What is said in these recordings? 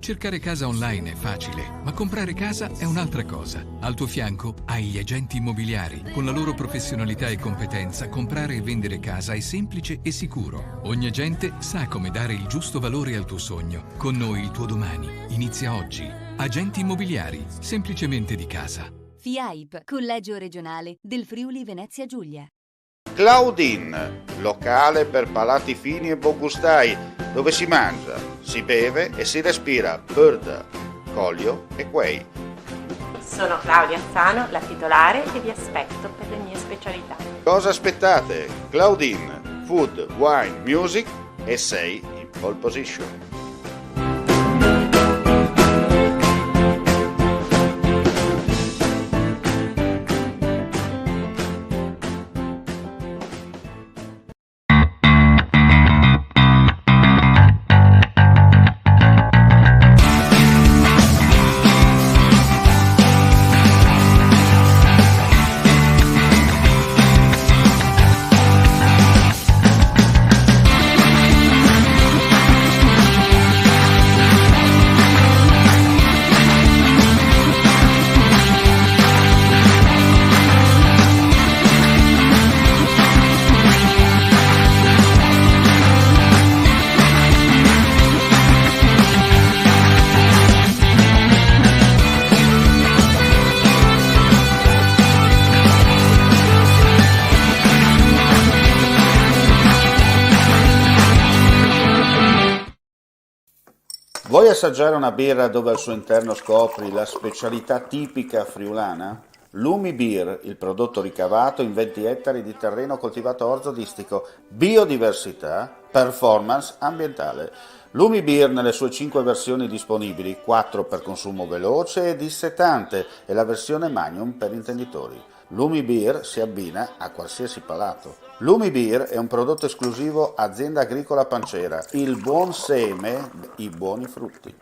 Cercare casa online è facile, ma comprare casa è un'altra cosa. Al tuo fianco hai gli agenti immobiliari. Con la loro professionalità e competenza, comprare e vendere casa è semplice e sicuro. Ogni agente sa come dare il giusto valore al tuo sogno. Con noi il tuo domani inizia oggi. Agenti immobiliari, semplicemente di casa. FIAIP, Collegio Regionale del Friuli Venezia Giulia. Claudine, locale per palati fini e buongustai, dove si mangia, si beve e si respira bird, Collio e Quay. Sono Claudia Azzano, la titolare, e vi aspetto per le mie specialità. Cosa aspettate? Claudine, food, wine, music e sei in pole position. Vuoi assaggiare una birra dove al suo interno scopri la specialità tipica friulana? Lumi Beer, il prodotto ricavato in 20 ettari di terreno coltivato orzodistico, biodiversità, performance ambientale. Lumi Beer nelle sue 5 versioni disponibili, 4 per consumo veloce e dissetante e la versione Magnum per intenditori. Lumi Beer si abbina a qualsiasi palato. Lumi Beer è un prodotto esclusivo Azienda Agricola Pancera, il buon seme, i buoni frutti.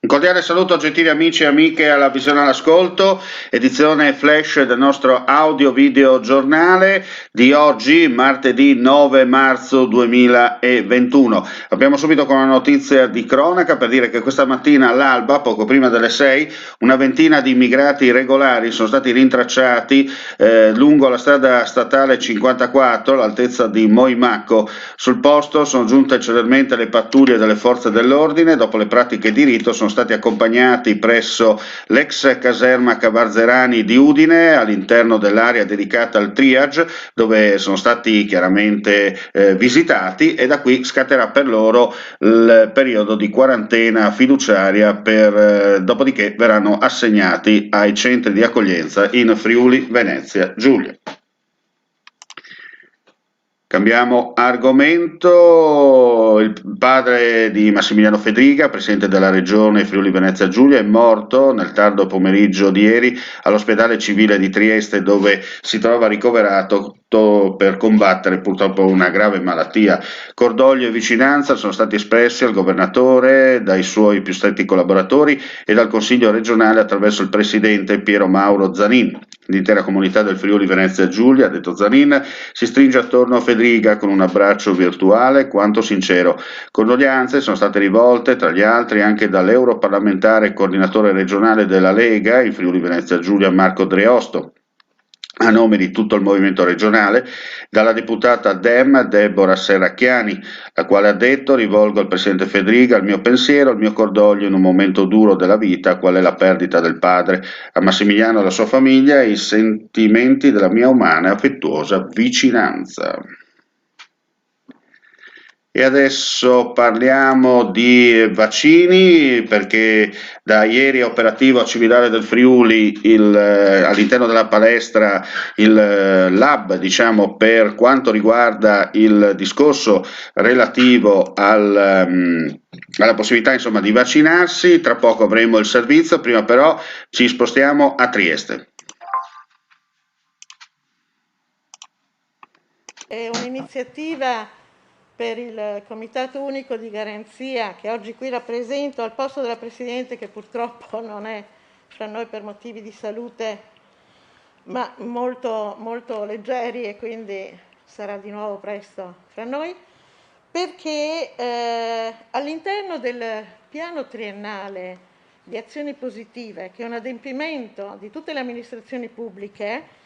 Un cordiale saluto gentili amici e amiche alla visione all'ascolto, edizione flash del nostro audio video giornale di oggi, martedì 9 marzo 2021. Apriamo subito con una notizia di cronaca per dire che questa mattina all'alba, poco prima delle 6, una ventina di immigrati irregolari sono stati rintracciati lungo la strada statale 54 all'altezza di Moimacco. Sul posto sono giunte celermente le pattuglie delle forze dell'ordine. Dopo le pratiche di rito sono stati accompagnati presso l'ex caserma Cavarzerani di Udine all'interno dell'area dedicata al triage, dove sono stati chiaramente visitati, e da qui scatterà per loro il periodo di quarantena fiduciaria dopodiché verranno assegnati ai centri di accoglienza in Friuli Venezia Giulia. Cambiamo argomento. Il padre di Massimiliano Fedriga, presidente della regione Friuli Venezia Giulia, è morto nel tardo pomeriggio di ieri all'ospedale civile di Trieste, dove si trova ricoverato per combattere purtroppo una grave malattia. Cordoglio e vicinanza sono stati espressi al governatore, dai suoi più stretti collaboratori e dal Consiglio regionale attraverso il presidente Piero Mauro Zanin. L'intera comunità del Friuli Venezia Giulia, ha detto Zanin, si stringe attorno a Fedriga con un abbraccio virtuale quanto sincero. Condoglianze sono state rivolte, tra gli altri, anche dall'europarlamentare e coordinatore regionale della Lega in Friuli Venezia Giulia Marco Dreosto, a nome di tutto il movimento regionale, dalla deputata Dem Deborah Serracchiani, la quale ha detto: rivolgo al presidente Fedriga il mio pensiero, il mio cordoglio in un momento duro della vita, qual è la perdita del padre, a Massimiliano e alla sua famiglia e i sentimenti della mia umana e affettuosa vicinanza. E adesso parliamo di vaccini, perché da ieri è operativo a Cividale del Friuli all'interno della palestra il lab, diciamo, per quanto riguarda il discorso relativo alla possibilità insomma di vaccinarsi. Tra poco avremo il servizio, prima però ci spostiamo a Trieste. È un'iniziativa per il Comitato Unico di Garanzia che oggi qui rappresento al posto della Presidente, che purtroppo non è fra noi per motivi di salute, ma molto, molto leggeri, e quindi sarà di nuovo presto fra noi, perché all'interno del piano triennale di azioni positive, che è un adempimento di tutte le amministrazioni pubbliche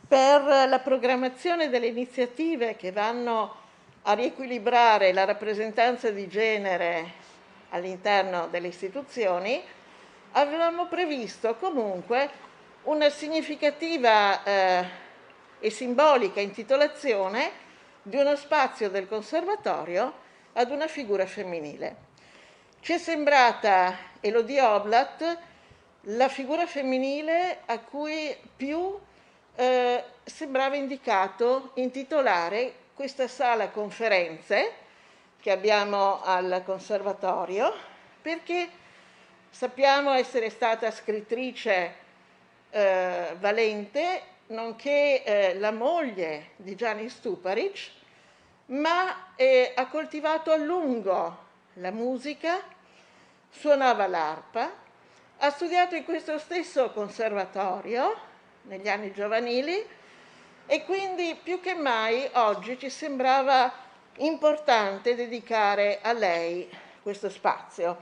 per la programmazione delle iniziative che vanno a riequilibrare la rappresentanza di genere all'interno delle istituzioni, avevamo previsto comunque una significativa e simbolica intitolazione di uno spazio del conservatorio ad una figura femminile. Ci è sembrata Elodie Oblat la figura femminile a cui più sembrava indicato intitolare questa sala conferenze che abbiamo al conservatorio, perché sappiamo essere stata scrittrice valente, nonché la moglie di Gianni Stuparic, ma ha coltivato a lungo la musica, suonava l'arpa, ha studiato in questo stesso conservatorio negli anni giovanili, e quindi più che mai oggi ci sembrava importante dedicare a lei questo spazio.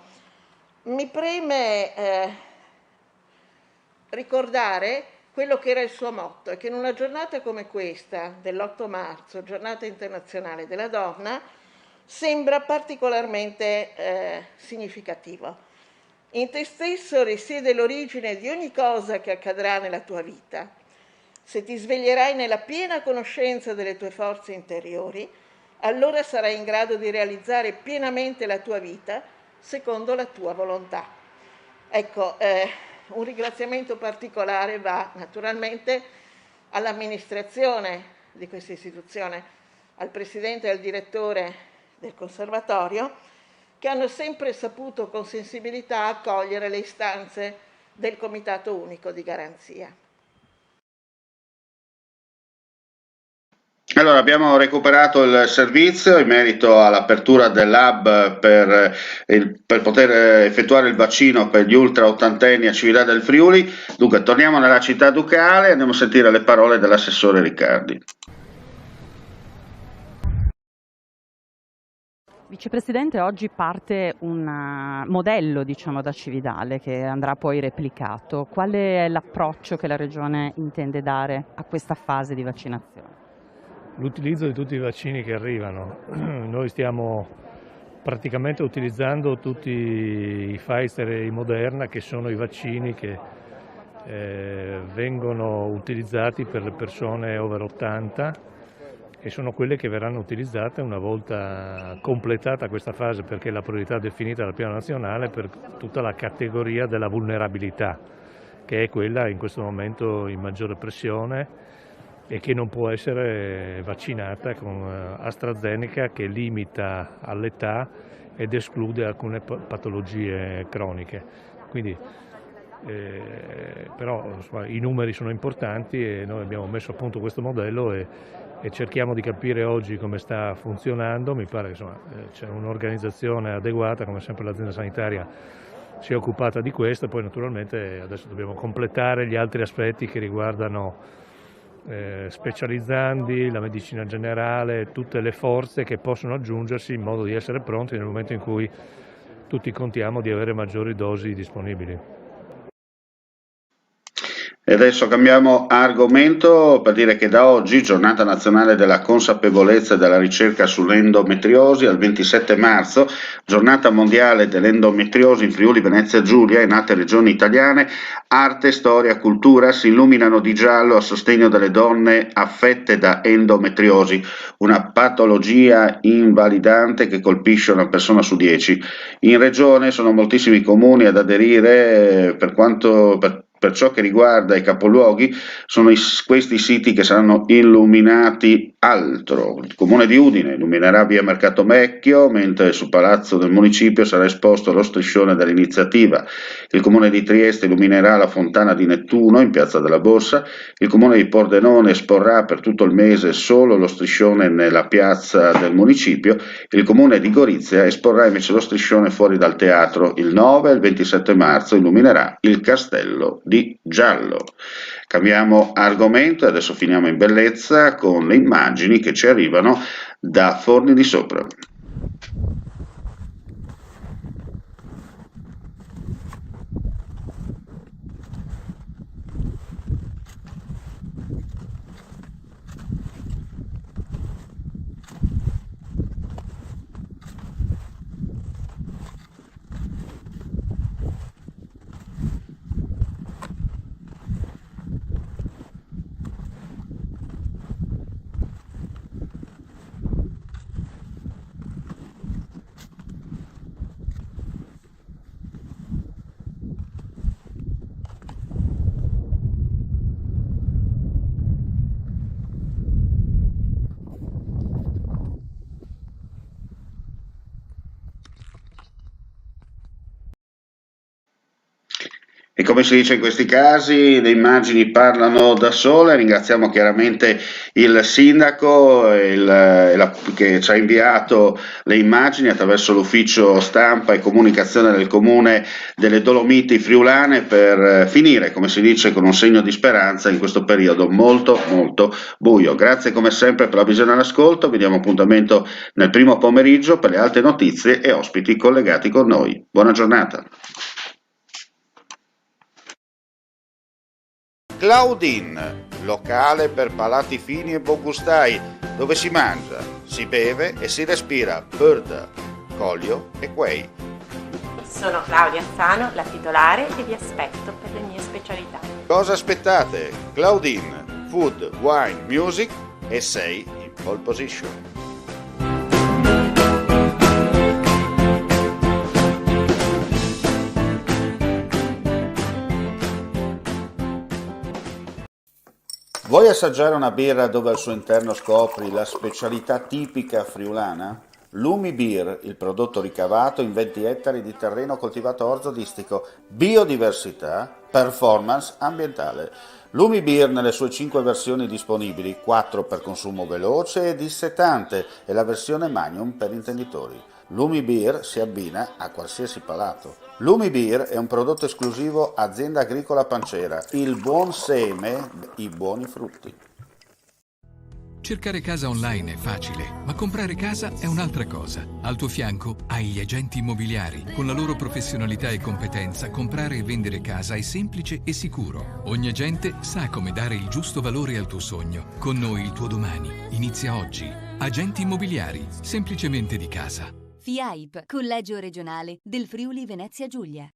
Mi preme ricordare quello che era il suo motto, e che in una giornata come questa, dell'8 marzo, giornata internazionale della donna, sembra particolarmente significativo. In te stesso risiede l'origine di ogni cosa che accadrà nella tua vita. Se ti sveglierai nella piena conoscenza delle tue forze interiori, allora sarai in grado di realizzare pienamente la tua vita secondo la tua volontà. Ecco, un ringraziamento particolare va naturalmente all'amministrazione di questa istituzione, al presidente e al direttore del conservatorio, che hanno sempre saputo con sensibilità accogliere le istanze del Comitato Unico di Garanzia. Allora, abbiamo recuperato il servizio in merito all'apertura dell'hub per poter effettuare il vaccino per gli ultra ottantenni a Cividà del Friuli. Dunque, torniamo nella città ducale e andiamo a sentire le parole dell'assessore Riccardi. Vicepresidente, oggi parte un modello, da Cividale, che andrà poi replicato. Qual è l'approccio che la Regione intende dare a questa fase di vaccinazione? L'utilizzo di tutti i vaccini che arrivano. Noi stiamo praticamente utilizzando tutti i Pfizer e i Moderna, che sono i vaccini che vengono utilizzati per le persone over 80, e sono quelle che verranno utilizzate una volta completata questa fase, perché la priorità definita dal piano nazionale per tutta la categoria della vulnerabilità, che è quella in questo momento in maggiore pressione e che non può essere vaccinata con AstraZeneca, che limita all'età ed esclude alcune patologie croniche. Quindi, però insomma, i numeri sono importanti e noi abbiamo messo a punto questo modello e cerchiamo di capire oggi come sta funzionando. Mi pare che c'è un'organizzazione adeguata, come sempre l'azienda sanitaria si è occupata di questo, e poi naturalmente adesso dobbiamo completare gli altri aspetti che riguardano specializzandi, la medicina generale, tutte le forze che possono aggiungersi in modo di essere pronti nel momento in cui tutti contiamo di avere maggiori dosi disponibili. E adesso cambiamo argomento per dire che da oggi, giornata nazionale della consapevolezza e della ricerca sull'endometriosi, al 27 marzo, giornata mondiale dell'endometriosi in Friuli Venezia Giulia e in altre regioni italiane, arte, storia, cultura si illuminano di giallo a sostegno delle donne affette da endometriosi, una patologia invalidante che colpisce una persona su 10. In regione sono moltissimi comuni ad aderire per Per ciò che riguarda i capoluoghi, sono questi siti che saranno illuminati altro. Il comune di Udine illuminerà via Mercato Vecchio, mentre sul palazzo del municipio sarà esposto lo striscione dell'iniziativa. Il comune di Trieste illuminerà la fontana di Nettuno in piazza della Borsa. Il comune di Pordenone esporrà per tutto il mese solo lo striscione nella piazza del municipio. Il comune di Gorizia esporrà invece lo striscione fuori dal teatro. Il 9 e il 27 marzo illuminerà il castello di Giallo. Cambiamo argomento e adesso finiamo in bellezza con le immagini che ci arrivano da Forni di Sopra. E come si dice in questi casi, le immagini parlano da sole. Ringraziamo chiaramente il sindaco che ci ha inviato le immagini attraverso l'ufficio stampa e comunicazione del comune delle Dolomiti Friulane per finire, come si dice, con un segno di speranza in questo periodo molto molto buio. Grazie come sempre per la visione e l'ascolto. Vi diamo appuntamento nel primo pomeriggio per le altre notizie e ospiti collegati con noi. Buona giornata. Claudine, locale per palati fini e buongustai, dove si mangia, si beve e si respira bird, Collio e Quay. Sono Claudia Azzano, la titolare e vi aspetto per le mie specialità. Cosa aspettate? Claudine, food, wine, music e sei in pole position. Vuoi assaggiare una birra dove al suo interno scopri la specialità tipica friulana? Lumi Beer, il prodotto ricavato in 20 ettari di terreno coltivato orzodistico, biodiversità, performance ambientale. Lumi Beer nelle sue 5 versioni disponibili, 4 per consumo veloce e dissetante e la versione Magnum per intenditori. Lumi Beer si abbina a qualsiasi palato. Lumi Beer è un prodotto esclusivo Azienda Agricola Pancera, il buon seme, i buoni frutti. Cercare casa online è facile, ma comprare casa è un'altra cosa. Al tuo fianco hai gli agenti immobiliari. Con la loro professionalità e competenza, comprare e vendere casa è semplice e sicuro. Ogni agente sa come dare il giusto valore al tuo sogno. Con noi il tuo domani inizia oggi. Agenti immobiliari, semplicemente di casa. FIAIP, Collegio Regionale del Friuli Venezia Giulia.